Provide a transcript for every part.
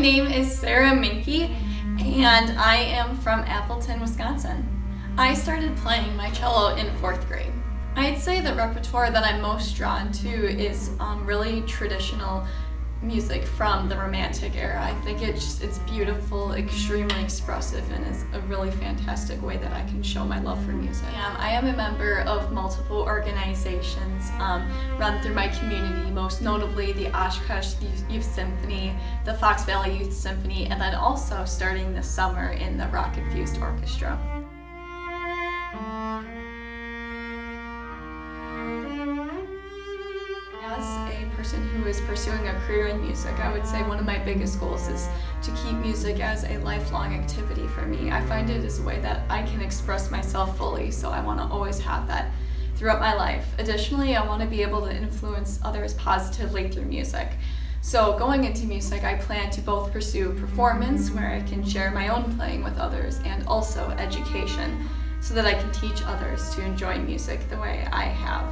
name is Sara and I am from Appleton, Wisconsin. I started playing my cello in 4th grade. I'd say the repertoire that I'm most drawn to is really traditional music from the Romantic era. I think it's beautiful, extremely expressive, and is a really fantastic way that I can show my love for music. I am a member of multiple organizations run through my community, most notably the Appleton Youth Symphony, the Fox Valley Youth Symphony, and then also starting this summer in the Rock-Infused Orchestra. Person who is pursuing a career in music, I would say one of my biggest goals is to keep music as a lifelong activity for me. I find it is a way that I can express myself fully, so I want to always have that throughout my life. Additionally, I want to be able to influence others positively through music. So going into music, I plan to both pursue performance, where I can share my own playing with others, and also education, so that I can teach others to enjoy music the way I have.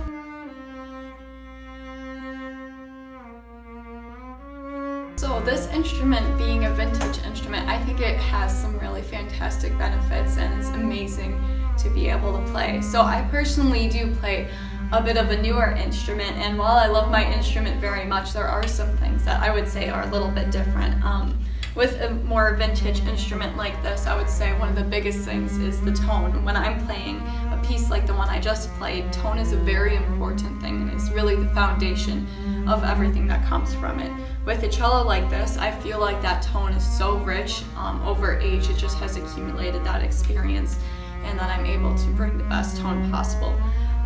So this instrument, being a vintage instrument, I think it has some really fantastic benefits and is amazing to be able to play. So I personally do play a bit of a newer instrument, and while I love my instrument very much, there are some things that I would say are a little bit different. With a more vintage instrument like this, I would say one of the biggest things is the tone. When I'm playing a piece like the one I just played, tone is a very important thing, and it's really the foundation of everything that comes from it. With a cello like this, I feel like that tone is so rich over age. It just has accumulated that experience, and that I'm able to bring the best tone possible.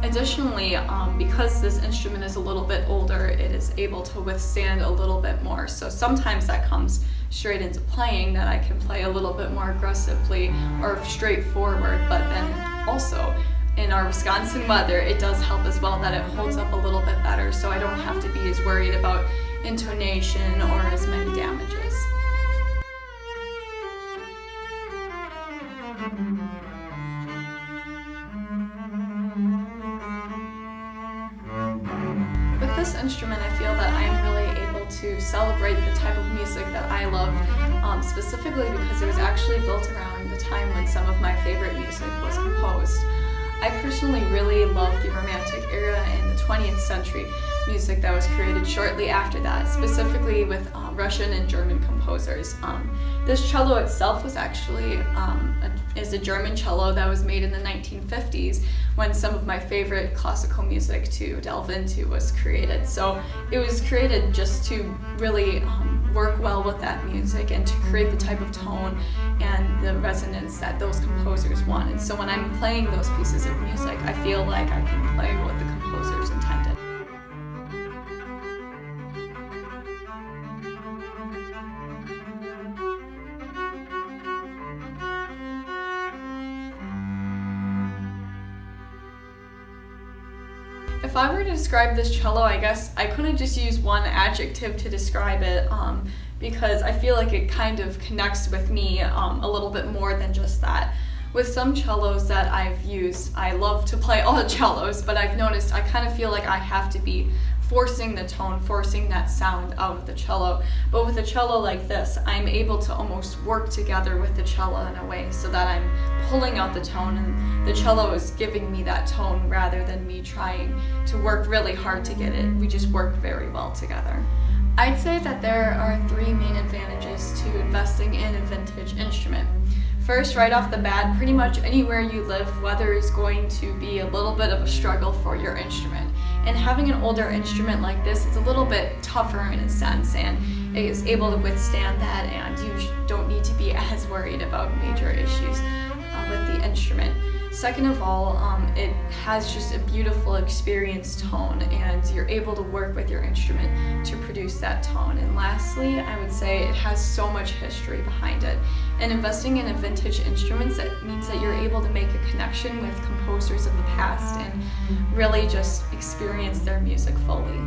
Additionally, because this instrument is a little bit older, it is able to withstand a little bit more. So sometimes that comes straight into playing, that I can play a little bit more aggressively or straightforward, but then also in our Wisconsin weather, it does help as well that it holds up a little bit better, so I don't have to be as worried about intonation or as many damages. With this instrument, I feel that I am really able to celebrate the type of music that I love, specifically because it was actually built around the time when some of my favorite music was composed. I personally really love the Romantic era and the 20th century music that was created shortly after that, specifically with Russian and German composers. This cello itself was actually is a German cello that was made in the 1950s, when some of my favorite classical music to delve into was created. So it was created just to really work well with that music and to create the type of tone and the resonance that those composers wanted. So when I'm playing those pieces of music, I feel like I can play what the composers intended. If I were to describe this cello, I guess I couldn't just use one adjective to describe it, because I feel like it kind of connects with me a little bit more than just that. With some cellos that I've used, I love to play all the cellos, but I've noticed I kind of feel like I have to be forcing the tone, forcing that sound out of the cello. But with a cello like this, I'm able to almost work together with the cello in a way so that I'm pulling out the tone, and the cello is giving me that tone rather than me trying to work really hard to get it. We just work very well together. I'd say that there are 3 main advantages to investing in a vintage instrument. First, right off the bat, pretty much anywhere you live, weather is going to be a little bit of a struggle for your instrument. And having an older instrument like this, it's a little bit tougher in a sense, and it is able to withstand that, and you don't need to be as worried about major issues with the instrument. Second of all, it has just a beautiful experienced tone, and you're able to work with your instrument to produce that tone. And lastly, I would say it has so much history behind it. And investing in a vintage instrument, that means that you're able to make a connection with composers of the past and really just experience their music fully.